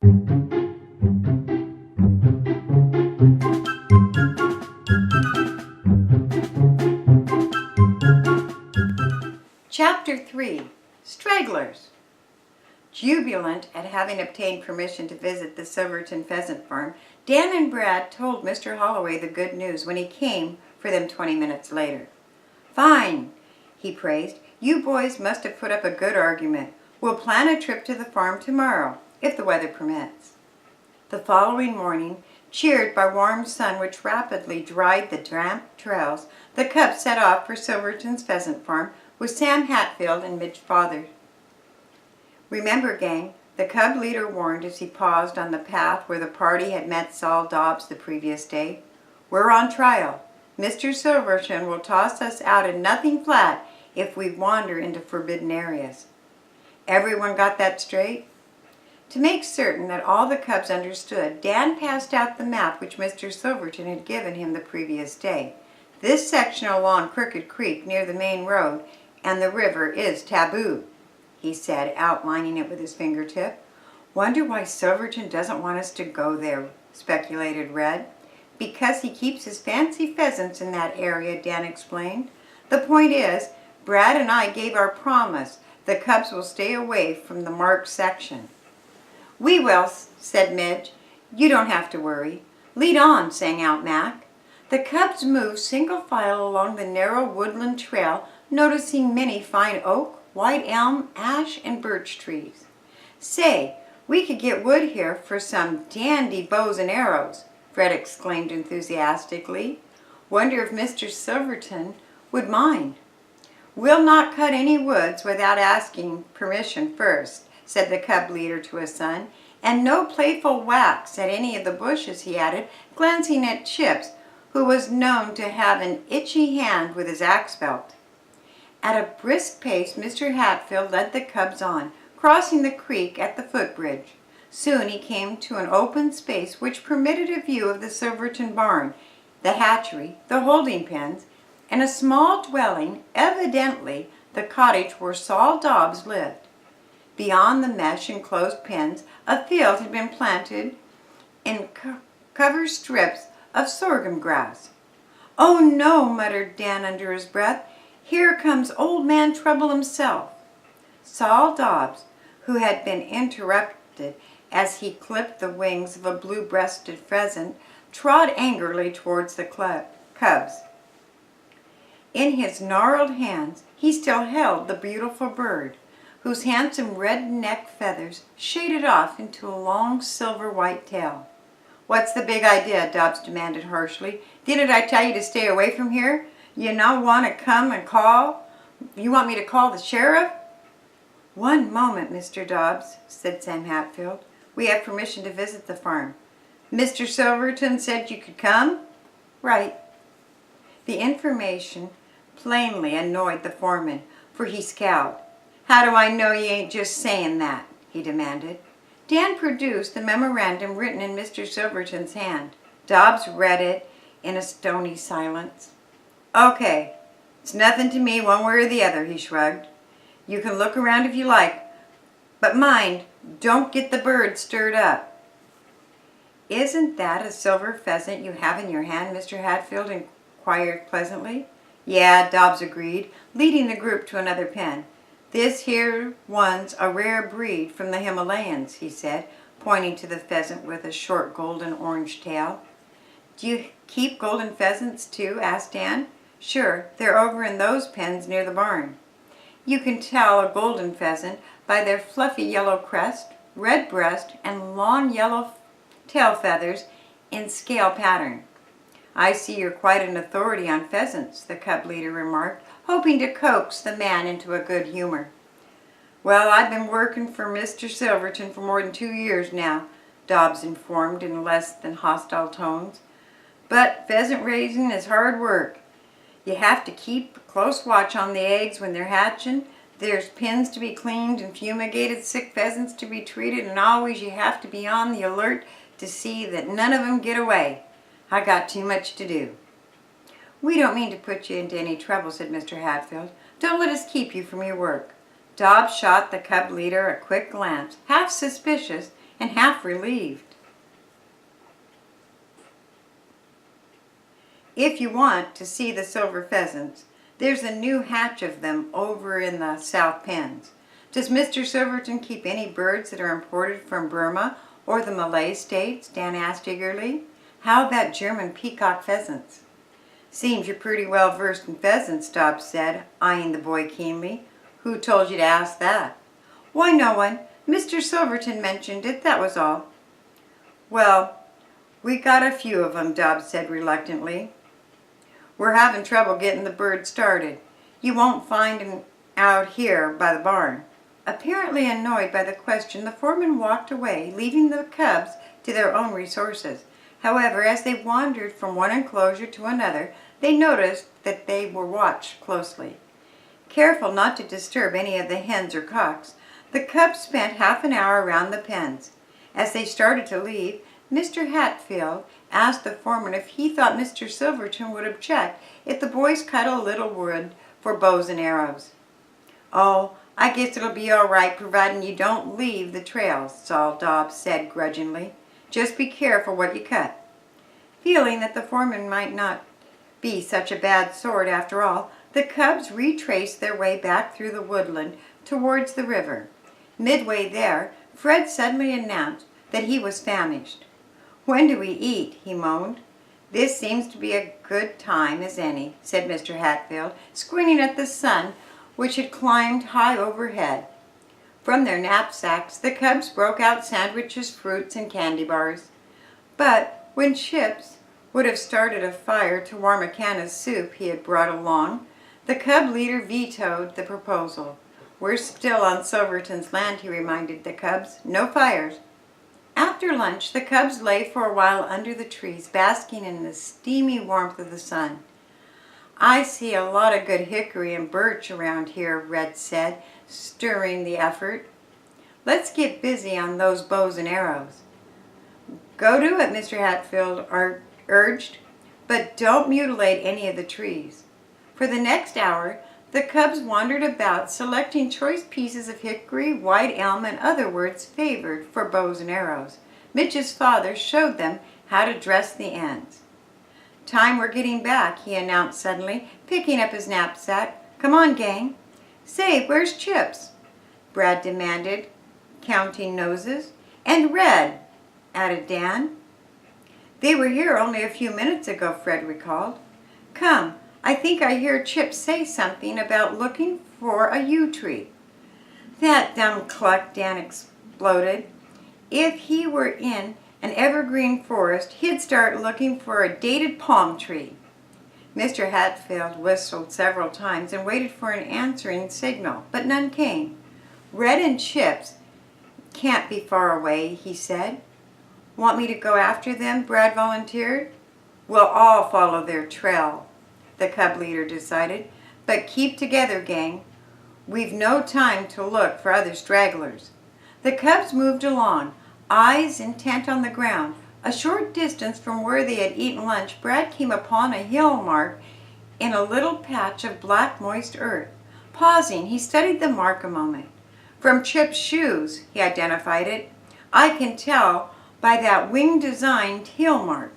Chapter 3. Stragglers. Jubilant at having obtained permission to visit the Silverton pheasant farm, Dan and Brad told Mr. Holloway the good news when he came for them 20 minutes later. "Fine," he praised. "You boys must have put up a good argument. We'll plan a trip to the farm tomorrow, if the weather permits." The following morning, cheered by warm sun which rapidly dried the damp trails, the Cubs set off for Silverton's pheasant farm with Sam Hatfield and Midge Father. "Remember, gang," the Cub leader warned as he paused on the path where the party had met Saul Dobbs the previous day. "We're on trial. Mr. Silverton will toss us out in nothing flat if we wander into forbidden areas. Everyone got that straight?" To make certain that all the Cubs understood, Dan passed out the map which Mr. Silverton had given him the previous day. "This section along Crooked Creek near the main road and the river is taboo," he said, outlining it with his fingertip. "Wonder why Silverton doesn't want us to go there," speculated Red. "Because he keeps his fancy pheasants in that area," Dan explained. "The point is, Brad and I gave our promise. The Cubs will stay away from the marked section." "We will," said Midge. "You don't have to worry." "Lead on," sang out Mac. The Cubs moved single file along the narrow woodland trail, noticing many fine oak, white elm, ash, and birch trees. "Say, we could get wood here for some dandy bows and arrows," Fred exclaimed enthusiastically. "Wonder if Mr. Silverton would mind." "We'll not cut any woods without asking permission first," said the Cub leader to his son. "And no playful whacks at any of the bushes," he added, glancing at Chips, who was known to have an itchy hand with his axe belt. At a brisk pace, Mr. Hatfield led the Cubs on, crossing the creek at the footbridge. Soon he came to an open space which permitted a view of the Silverton barn, the hatchery, the holding pens, and a small dwelling, evidently the cottage where Saul Dobbs lived. Beyond the mesh-enclosed pens, a field had been planted in cover strips of sorghum grass. "Oh no," muttered Dan under his breath. "Here comes Old Man Trouble himself." Saul Dobbs, who had been interrupted as he clipped the wings of a blue-breasted pheasant, trod angrily towards the Cubs. In his gnarled hands he still held the beautiful bird, whose handsome red neck feathers shaded off into a long silver-white tail. "What's the big idea?" Dobbs demanded harshly. "Didn't I tell you to stay away from here? You now want to come and call? You want me to call the sheriff?" "One moment, Mr. Dobbs," said Sam Hatfield. "We have permission to visit the farm." "Mr. Silverton said you could come?" "Right." The information plainly annoyed the foreman, for he scowled. "How do I know you ain't just saying that?" he demanded. Dan produced the memorandum written in Mr. Silverton's hand. Dobbs read it in a stony silence. "Okay, it's nothing to me one way or the other," he shrugged. "You can look around if you like, but mind, don't get the bird stirred up." "Isn't that a silver pheasant you have in your hand?" Mr. Hatfield inquired pleasantly. "Yeah," Dobbs agreed, leading the group to another pen. "This here one's a rare breed from the Himalayas," he said, pointing to the pheasant with a short golden orange tail. "Do you keep golden pheasants too?" asked Dan. "Sure, they're over in those pens near the barn." You can tell a golden pheasant by their fluffy yellow crest, red breast, and long yellow tail feathers in scale pattern. "I see you're quite an authority on pheasants," the Cub leader remarked, hoping to coax the man into a good humor. "Well, I've been working for Mr. Silverton for more than 2 years now," Dobbs informed in less than hostile tones. "But pheasant raising is hard work. You have to keep a close watch on the eggs when they're hatching. There's pens to be cleaned and fumigated, sick pheasants to be treated, and always you have to be on the alert to see that none of them get away. I got too much to do." "We don't mean to put you into any trouble," said Mr. Hatfield. "Don't let us keep you from your work." Dobbs shot the Cub leader a quick glance, half suspicious, and half relieved. If you want to see the silver pheasants, there's a new hatch of them over in the south pens. Does Mr. Silverton keep any birds that are imported from Burma or the Malay states? Dan asked eagerly. How about German peacock pheasants? Seems you're pretty well versed in pheasants, Dobbs said, eyeing the boy keenly. Who told you to ask that? Why, no one. Mr. Silverton mentioned it, that was all. Well, we got a few of them, Dobbs said reluctantly. We're having trouble getting the birds started. You won't find them out here by the barn. Apparently annoyed by the question, the foreman walked away, leaving the cubs to their own resources. However, as they wandered from one enclosure to another, they noticed that they were watched closely. Careful not to disturb any of the hens or cocks, the cubs spent half an hour around the pens. As they started to leave, Mr. Hatfield asked the foreman if he thought Mr. Silverton would object if the boys cut a little wood for bows and arrows. Oh, I guess it'll be all right providing you don't leave the trails, Saul Dobbs said grudgingly. Just be careful what you cut. Feeling that the foreman might not be such a bad sort after all, the cubs retraced their way back through the woodland towards the river. Midway there, Fred suddenly announced that he was famished. When do we eat? He moaned. This seems to be a good time as any, said Mr. Hatfield, squinting at the sun which had climbed high overhead. From their knapsacks, the cubs broke out sandwiches, fruits, and candy bars. But when Chips would have started a fire to warm a can of soup he had brought along, the cub leader vetoed the proposal. We're still on Silverton's land, he reminded the cubs. No fires. After lunch, the cubs lay for a while under the trees, basking in the steamy warmth of the sun. I see a lot of good hickory and birch around here, Red said, stirring the effort. Let's get busy on those bows and arrows. Go to it, Mr. Hatfield urged, but don't mutilate any of the trees. For the next hour, the cubs wandered about, selecting choice pieces of hickory, white elm, and other woods favored for bows and arrows. Mitch's father showed them how to dress the ends. Time we're getting back, he announced suddenly, picking up his knapsack. Come on, gang. Say, where's Chips? Brad demanded, counting noses. And Red, added Dan. They were here only a few minutes ago, Fred recalled. Come, I think I hear Chips say something about looking for a yew tree. That dumb cluck, Dan exploded. If he were in an evergreen forest, he'd start looking for a dated palm tree. Mr. Hatfield whistled several times and waited for an answering signal, but none came. Red and Chips can't be far away, he said. Want me to go after them? Brad volunteered. We'll all follow their trail, the cub leader decided. But keep together, gang. We've no time to look for other stragglers. The cubs moved along, eyes intent on the ground. A short distance from where they had eaten lunch, Brad came upon a hill mark in a little patch of black, moist earth. Pausing, he studied the mark a moment. From Chip's shoes, he identified it. I can tell by that wing-designed heel mark.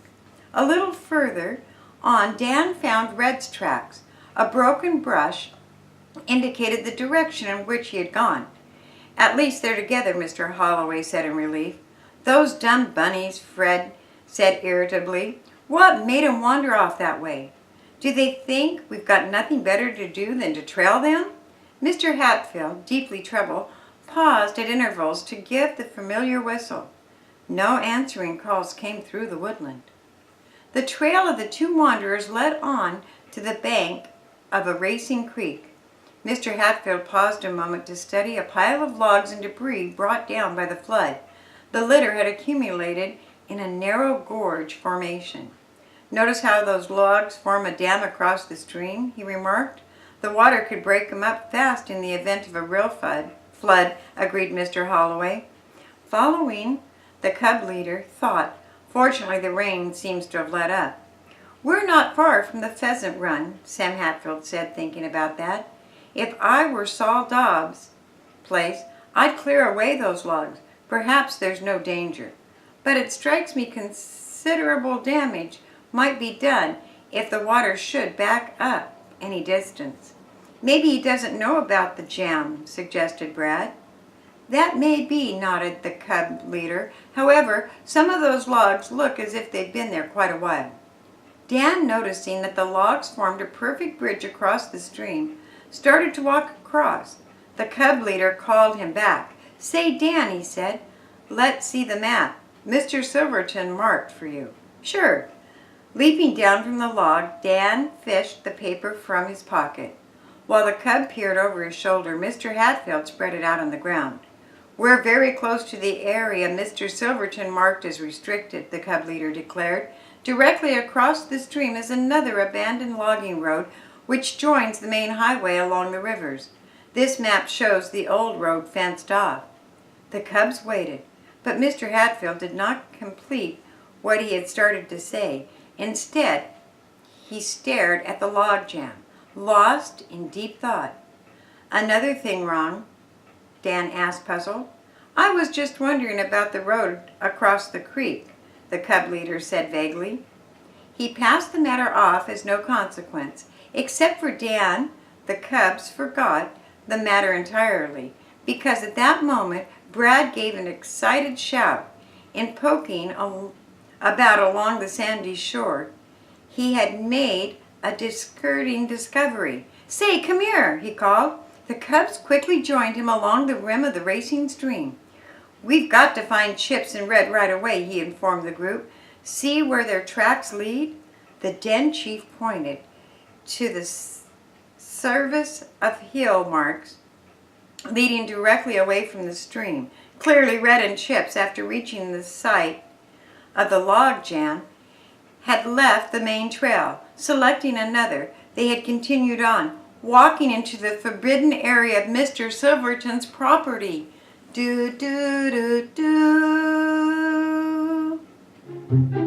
A little further on, Dan found Red's tracks. A broken brush indicated the direction in which he had gone. At least they're together, Mr. Holloway said in relief. Those dumb bunnies, Fred said irritably. What made 'em wander off that way? Do they think we've got nothing better to do than to trail them? Mr. Hatfield, deeply troubled, paused at intervals to give the familiar whistle. No answering calls came through the woodland. The trail of the two wanderers led on to the bank of a racing creek. Mr. Hatfield paused a moment to study a pile of logs and debris brought down by the flood. The litter had accumulated in a narrow gorge formation. Notice how those logs form a dam across the stream, he remarked. The water could break them up fast in the event of a real flood, agreed Mr. Holloway. Following the cub leader thought, fortunately the rain seems to have let up. We're not far from the pheasant run, Sam Hatfield said, thinking about that. If I were Saul Dobbs' place, I'd clear away those logs. perhaps there's no danger. But it strikes me considerable damage might be done if the water should back up any distance. Maybe he doesn't know about the jam, suggested Brad. That may be, nodded the cub leader. However, some of those logs look as if they've been there quite a while. Dan, noticing that the logs formed a perfect bridge across the stream, started to walk across. The cub leader called him back. "Say, Dan," he said, "let's see the map. Mr. Silverton marked for you." "Sure." Leaping down from the log, Dan fished the paper from his pocket. While the cub peered over his shoulder, Mr. Hatfield spread it out on the ground. "We're very close to the area Mr. Silverton marked as restricted," the cub leader declared. "Directly across the stream is another abandoned logging road which joins the main highway along the rivers. This map shows the old road fenced off." The cubs waited, but Mr. Hatfield did not complete what he had started to say. Instead, he stared at the log jam, lost in deep thought. "Another thing wrong?" Dan asked, puzzled. "I was just wondering about the road across the creek," the cub leader said vaguely. He passed the matter off as no consequence. Except for Dan, the cubs forgot the matter entirely, because at that moment Brad gave an excited shout. In poking about along the sandy shore, he had made a disconcerting discovery. "Say, come here," he called. The cubs quickly joined him along the rim of the racing stream. "We've got to find Chips and Red right away," he informed the group. "See where their tracks lead?" The den chief pointed to the service of heel marks leading directly away from the stream. Clearly Red and Chips, after reaching the site of the log jam, had left the main trail. Selecting another, they had continued on, walking into the forbidden area of Mr. Silverton's property. Do, do, do, do.